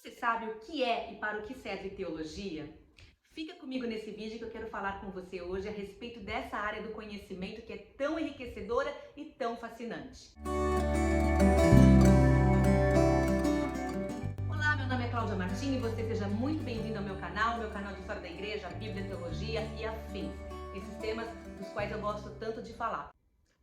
Você sabe o que é e para o que serve teologia? Fica comigo nesse vídeo que eu quero falar com você hoje a respeito dessa área do conhecimento que é tão enriquecedora e tão fascinante. Olá, meu nome é Cláudia Martins e você seja muito bem-vindo ao meu canal de História da Igreja, Bíblia, Teologia e afins, esses temas dos quais eu gosto tanto de falar.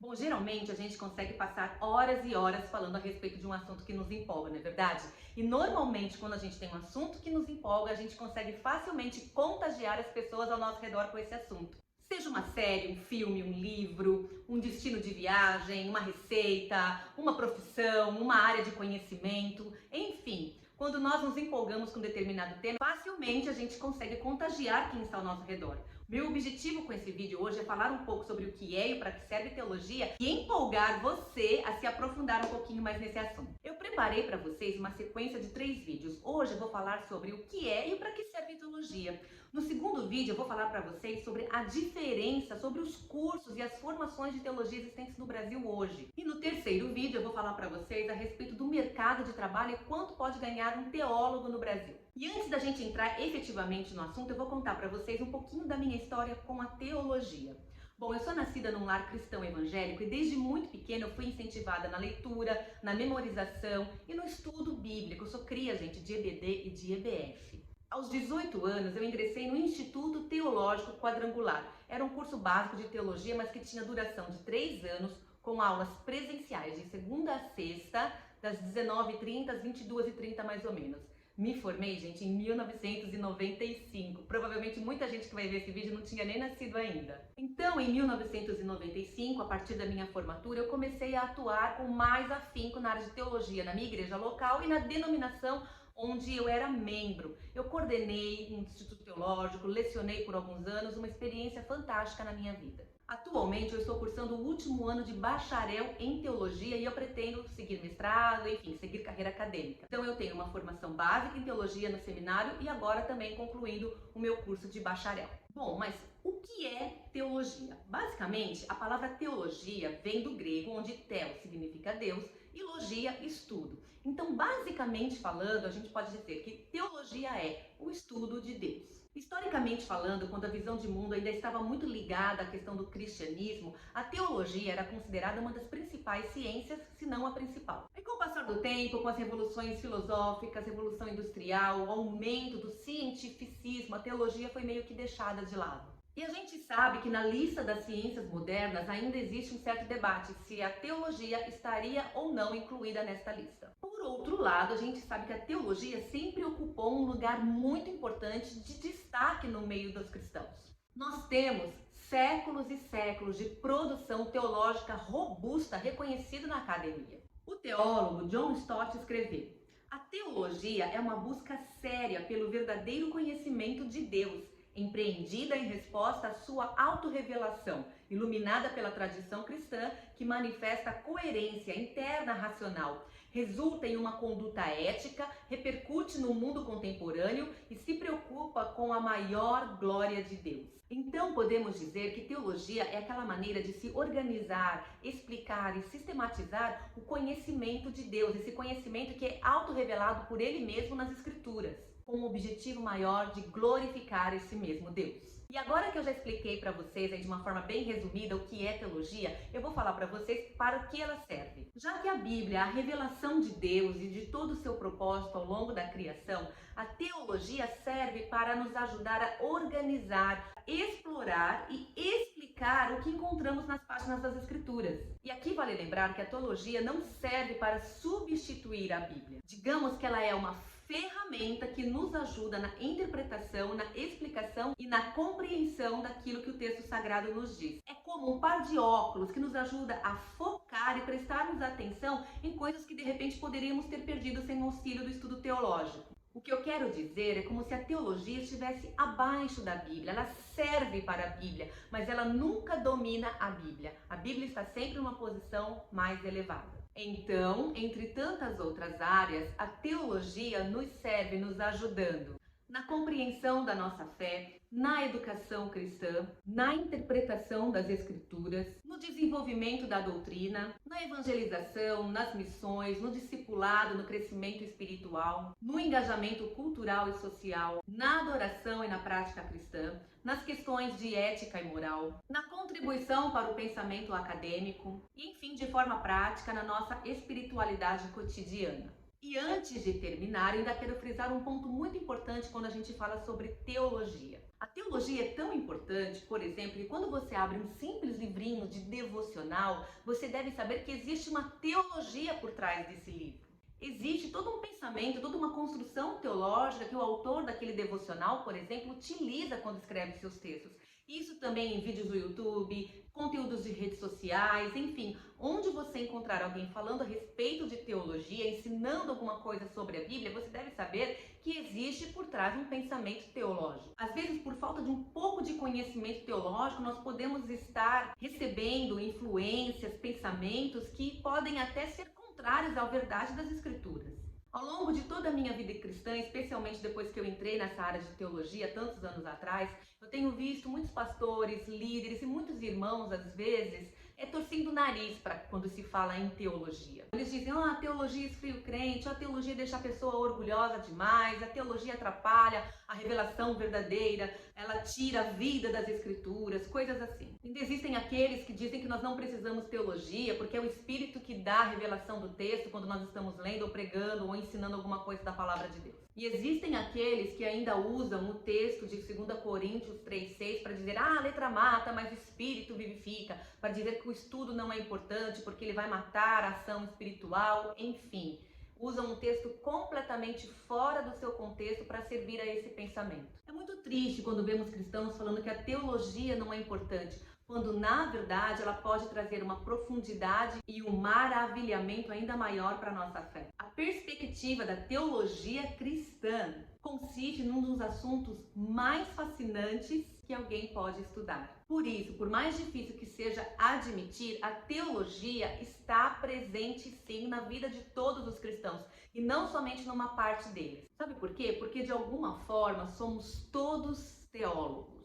Bom, geralmente a gente consegue passar horas e horas falando a respeito de um assunto que nos empolga, não é verdade? E normalmente quando a gente tem um assunto que nos empolga, a gente consegue facilmente contagiar as pessoas ao nosso redor com esse assunto. Seja uma série, um filme, um livro, um destino de viagem, uma receita, uma profissão, uma área de conhecimento, enfim. Quando nós nos empolgamos com determinado tema, facilmente a gente consegue contagiar quem está ao nosso redor. Meu objetivo com esse vídeo hoje é falar um pouco sobre o que é e para que serve teologia e empolgar você a se aprofundar um pouquinho mais nesse assunto. Eu preparei para vocês uma sequência de 3 vídeos. Hoje eu vou falar sobre o que é e para que serve teologia. No segundo vídeo eu vou falar para vocês sobre a diferença, sobre os cursos e as formações de teologia existentes no Brasil hoje. E no terceiro vídeo eu vou falar para vocês a respeito do mercado de trabalho e quanto pode ganhar um teólogo no Brasil. E antes da gente entrar efetivamente no assunto, eu vou contar para vocês um pouquinho da minha história com a teologia. Bom, eu sou nascida num lar cristão evangélico e desde muito pequena eu fui incentivada na leitura, na memorização e no estudo bíblico. Eu sou cria, gente, de EBD e de EBF. Aos 18 anos, eu ingressei no Instituto Teológico Quadrangular. Era um curso básico de teologia, mas que tinha duração de 3 anos, com aulas presenciais de segunda a sexta, das 19h30 às 22h30 mais ou menos. Me formei, gente, em 1995. Provavelmente muita gente que vai ver esse vídeo não tinha nem nascido ainda. Então, em 1995, a partir da minha formatura, eu comecei a atuar com mais afinco na área de teologia, na minha igreja local e na denominação onde eu era membro. Eu coordenei um instituto teológico, lecionei por alguns anos, uma experiência fantástica na minha vida. Atualmente eu estou cursando o último ano de bacharel em teologia e eu pretendo seguir mestrado, enfim, seguir carreira acadêmica. Então eu tenho uma formação básica em teologia no seminário e agora também concluindo o meu curso de bacharel. Bom, mas o que é teologia? Basicamente, a palavra teologia vem do grego, onde theo significa Deus e logia, estudo. Então, basicamente falando, a gente pode dizer que teologia é o estudo de Deus. Historicamente falando, quando a visão de mundo ainda estava muito ligada à questão do cristianismo, a teologia era considerada uma das principais ciências, se não a principal. E com o passar do tempo, com as revoluções filosóficas, revolução industrial, o aumento do cientificismo, a teologia foi meio que deixada de lado. E a gente sabe que na lista das ciências modernas ainda existe um certo debate se a teologia estaria ou não incluída nesta lista. Por outro lado, a gente sabe que a teologia sempre ocupou um lugar muito importante de destaque no meio dos cristãos. Nós temos séculos e séculos de produção teológica robusta reconhecida na academia. O teólogo John Stott escreveu: a teologia é uma busca séria pelo verdadeiro conhecimento de Deus, empreendida em resposta à sua autorrevelação, iluminada pela tradição cristã que manifesta coerência interna racional, resulta em uma conduta ética, repercute no mundo contemporâneo e se preocupa com a maior glória de Deus. Então podemos dizer que teologia é aquela maneira de se organizar, explicar e sistematizar o conhecimento de Deus, esse conhecimento que é autorrevelado por Ele mesmo nas Escrituras, com o objetivo maior de glorificar esse mesmo Deus. E agora que eu já expliquei para vocês aí de uma forma bem resumida o que é teologia, eu vou falar para vocês para o que ela serve. Já que a Bíblia é a revelação de Deus e de todo o seu propósito ao longo da criação, a teologia serve para nos ajudar a organizar, explorar e explicar o que encontramos nas páginas das Escrituras. E aqui vale lembrar que a teologia não serve para substituir a Bíblia. Digamos que ela é uma ferramenta que nos ajuda na interpretação, na explicação e na compreensão daquilo que o texto sagrado nos diz. É como um par de óculos que nos ajuda a focar e prestarmos atenção em coisas que de repente poderíamos ter perdido sem o auxílio do estudo teológico. O que eu quero dizer é como se a teologia estivesse abaixo da Bíblia. Ela serve para a Bíblia, mas ela nunca domina a Bíblia. A Bíblia está sempre em uma posição mais elevada. Então, entre tantas outras áreas, a teologia nos serve nos ajudando na compreensão da nossa fé, na educação cristã, na interpretação das Escrituras, no desenvolvimento da doutrina, na evangelização, nas missões, no discipulado, no crescimento espiritual, no engajamento cultural e social, na adoração e na prática cristã, nas questões de ética e moral, na contribuição para o pensamento acadêmico e, enfim, de forma prática, na nossa espiritualidade cotidiana. E antes de terminar, ainda quero frisar um ponto muito importante quando a gente fala sobre teologia. A teologia é tão importante, por exemplo, que quando você abre um simples livrinho de devocional, você deve saber que existe uma teologia por trás desse livro. Existe todo um pensamento, toda uma construção teológica que o autor daquele devocional, por exemplo, utiliza quando escreve seus textos. Isso também em vídeos do YouTube, conteúdos de redes sociais, enfim, onde você encontrar alguém falando a respeito de teologia, ensinando alguma coisa sobre a Bíblia, você deve saber que existe por trás um pensamento teológico. Às vezes, por falta de um pouco de conhecimento teológico, nós podemos estar recebendo influências, pensamentos que podem até ser contrários à verdade das Escrituras. Ao longo de toda a minha vida cristã, especialmente depois que eu entrei nessa área de teologia, tantos anos atrás, eu tenho visto muitos pastores, líderes e muitos irmãos, às vezes, torcendo o nariz para quando se fala em teologia. Eles dizem, a teologia esfria o crente, a teologia deixa a pessoa orgulhosa demais, a teologia atrapalha a revelação verdadeira, ela tira a vida das Escrituras, coisas assim. Ainda existem aqueles que dizem que nós não precisamos teologia, porque é o Espírito que dá a revelação do texto quando nós estamos lendo ou pregando ou ensinando alguma coisa da palavra de Deus. E existem aqueles que ainda usam o texto de 2 Coríntios 3,6 para dizer, a letra mata, mas o Espírito vivifica, para dizer que o estudo não é importante porque ele vai matar a ação espiritual, enfim. Usam um texto completamente fora do seu contexto para servir a esse pensamento. É muito triste quando vemos cristãos falando que a teologia não é importante, quando na verdade ela pode trazer uma profundidade e um maravilhamento ainda maior para a nossa fé. A perspectiva da teologia cristã consiste num dos assuntos mais fascinantes que alguém pode estudar. Por isso, por mais difícil que seja admitir, a teologia está presente sim na vida de todos os cristãos e não somente numa parte deles. Sabe por quê? Porque de alguma forma somos todos teólogos.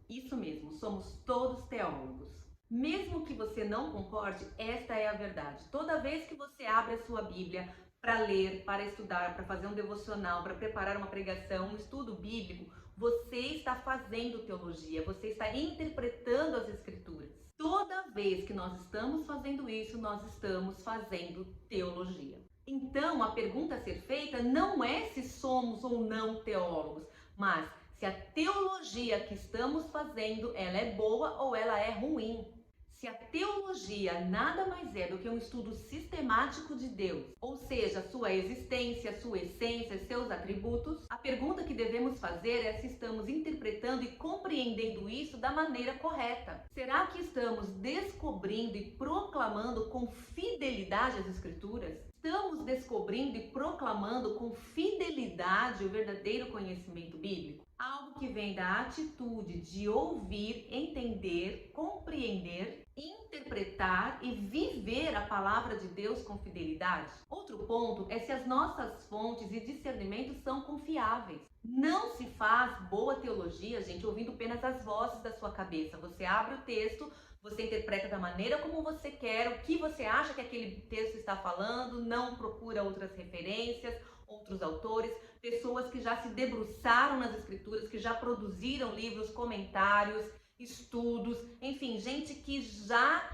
Isso mesmo, somos todos teólogos. Mesmo que você não concorde, esta é a verdade. Toda vez que você abre a sua Bíblia para ler, para estudar, para fazer um devocional, para preparar uma pregação, um estudo bíblico, você está fazendo teologia, você está interpretando as Escrituras. Toda vez que nós estamos fazendo isso, nós estamos fazendo teologia. Então, a pergunta a ser feita não é se somos ou não teólogos, mas se a teologia que estamos fazendo, ela é boa ou ela é ruim. Se a teologia nada mais é do que um estudo sistemático de Deus, ou seja, sua existência, sua essência, seus atributos, a pergunta que devemos fazer é se estamos interpretando e compreendendo isso da maneira correta. Será que estamos descobrindo e proclamando com fidelidade as Escrituras? Estamos descobrindo e proclamando com fidelidade o verdadeiro conhecimento bíblico? Algo que vem da atitude de ouvir, entender, compreender, interpretar e viver a palavra de Deus com fidelidade. Outro ponto é se as nossas fontes e discernimentos são confiáveis. Não se faz boa teologia, gente, ouvindo apenas as vozes da sua cabeça. Você abre o texto, você interpreta da maneira como você quer, o que você acha que aquele texto está falando, não procura outras referências, outros autores, pessoas que já se debruçaram nas Escrituras, que já produziram livros, comentários, estudos, enfim, gente que já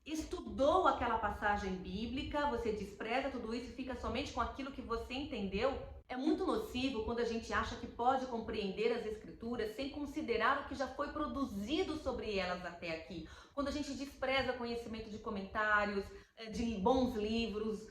estudou aquela passagem bíblica. Você despreza tudo isso e fica somente com aquilo que você entendeu. É muito nocivo quando a gente acha que pode compreender as Escrituras sem considerar o que já foi produzido sobre elas até aqui. Quando a gente despreza conhecimento de comentários, de bons livros,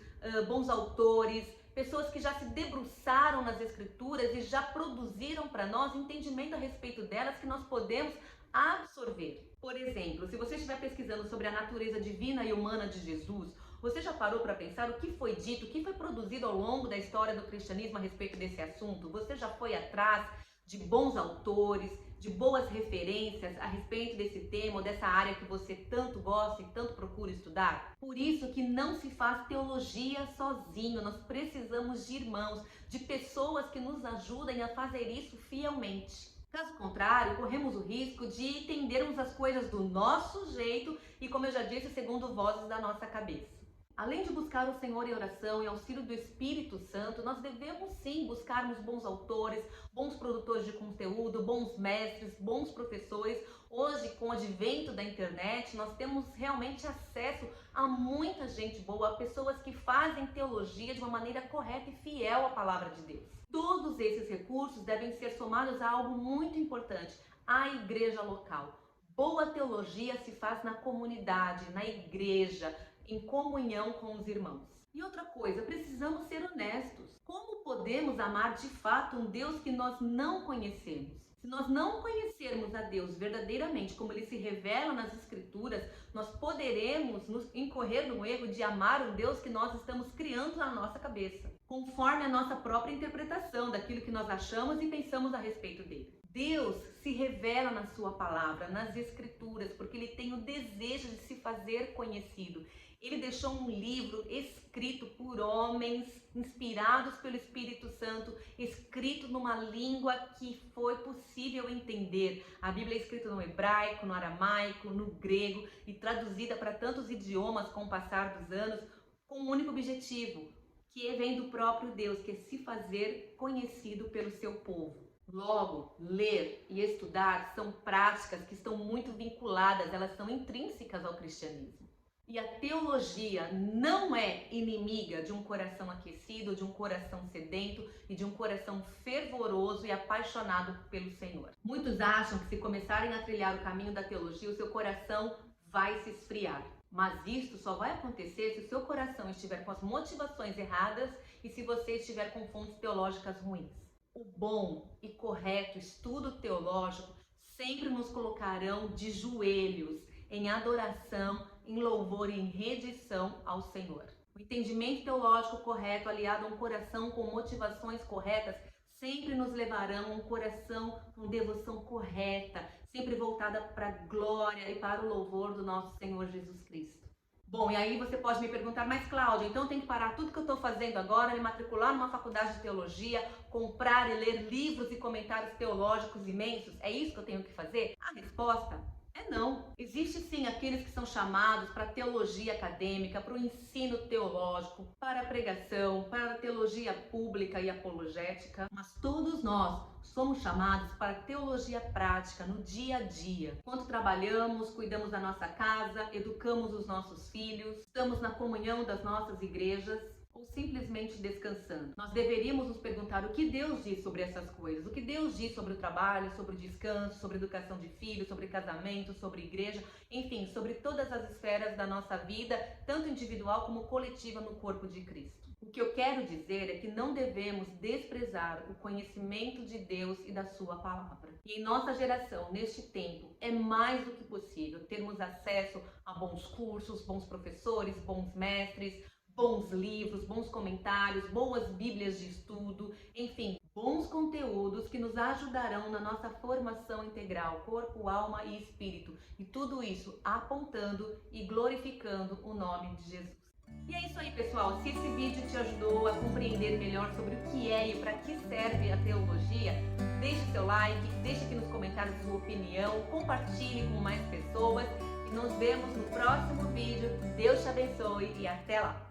bons autores, pessoas que já se debruçaram nas Escrituras e já produziram para nós entendimento a respeito delas que nós podemos absorver. Por exemplo, se você estiver pesquisando sobre a natureza divina e humana de Jesus, você já parou para pensar o que foi dito, o que foi produzido ao longo da história do cristianismo a respeito desse assunto? Você já foi atrás de bons autores, de boas referências a respeito desse tema ou dessa área que você tanto gosta e tanto procura estudar? Por isso que não se faz teologia sozinho, nós precisamos de irmãos, de pessoas que nos ajudem a fazer isso fielmente. Caso contrário, corremos o risco de entendermos as coisas do nosso jeito e, como eu já disse, segundo vozes da nossa cabeça. Além de buscar o Senhor em oração e auxílio do Espírito Santo, nós devemos sim buscarmos bons autores, bons produtores de conteúdo, bons mestres, bons professores. Hoje, com o advento da internet, nós temos realmente acesso a muita gente boa, pessoas que fazem teologia de uma maneira correta e fiel à palavra de Deus. Todos esses recursos devem ser somados a algo muito importante, a igreja local. Boa teologia se faz na comunidade, na igreja, em comunhão com os irmãos. E outra coisa, precisamos ser honestos. Como podemos amar de fato um Deus que nós não conhecemos? Se nós não conhecermos a Deus verdadeiramente, como ele se revela nas Escrituras, nós poderemos nos incorrer no erro de amar um Deus que nós estamos criando na nossa cabeça, conforme a nossa própria interpretação daquilo que nós achamos e pensamos a respeito dele. Deus se revela na sua palavra, nas Escrituras, porque ele tem o desejo de se fazer conhecido. Ele deixou um livro escrito por homens, inspirados pelo Espírito Santo, escrito numa língua que foi possível entender. A Bíblia é escrita no hebraico, no aramaico, no grego e traduzida para tantos idiomas com o passar dos anos, com um único objetivo, que vem do próprio Deus, que é se fazer conhecido pelo seu povo. Logo, ler e estudar são práticas que estão muito vinculadas, elas são intrínsecas ao cristianismo. E a teologia não é inimiga de um coração aquecido, de um coração sedento e de um coração fervoroso e apaixonado pelo Senhor. Muitos acham que se começarem a trilhar o caminho da teologia, o seu coração vai se esfriar. Mas isso só vai acontecer se o seu coração estiver com as motivações erradas e se você estiver com fontes teológicas ruins. O bom e correto estudo teológico sempre nos colocarão de joelhos, em adoração, em louvor e em rendição ao Senhor. O entendimento teológico correto, aliado a um coração com motivações corretas, sempre nos levarão a um coração com devoção correta, sempre voltada para a glória e para o louvor do nosso Senhor Jesus Cristo. Bom, e aí você pode me perguntar, mas Cláudia, então eu tenho que parar tudo que eu estou fazendo agora, me matricular numa faculdade de teologia, comprar e ler livros e comentários teológicos imensos? É isso que eu tenho que fazer? A resposta é não. Existe sim aqueles que são chamados para a teologia acadêmica, para o ensino teológico, para a pregação, para a teologia pública e apologética, mas todos nós somos chamados para a teologia prática no dia a dia. Enquanto trabalhamos, cuidamos da nossa casa, educamos os nossos filhos, estamos na comunhão das nossas igrejas, ou simplesmente descansando. Nós deveríamos nos perguntar o que Deus diz sobre essas coisas, o que Deus diz sobre o trabalho, sobre o descanso, sobre a educação de filhos, sobre casamento, sobre igreja, enfim, sobre todas as esferas da nossa vida, tanto individual como coletiva no corpo de Cristo. O que eu quero dizer é que não devemos desprezar o conhecimento de Deus e da sua palavra. E em nossa geração, neste tempo, é mais do que possível termos acesso a bons cursos, bons professores, bons mestres, bons livros, bons comentários, boas bíblias de estudo, enfim, bons conteúdos que nos ajudarão na nossa formação integral, corpo, alma e espírito. E tudo isso apontando e glorificando o nome de Jesus. E é isso aí, pessoal. Se esse vídeo te ajudou a compreender melhor sobre o que é e para que serve a teologia, deixe seu like, deixe aqui nos comentários sua opinião, compartilhe com mais pessoas e nos vemos no próximo vídeo. Deus te abençoe e até lá!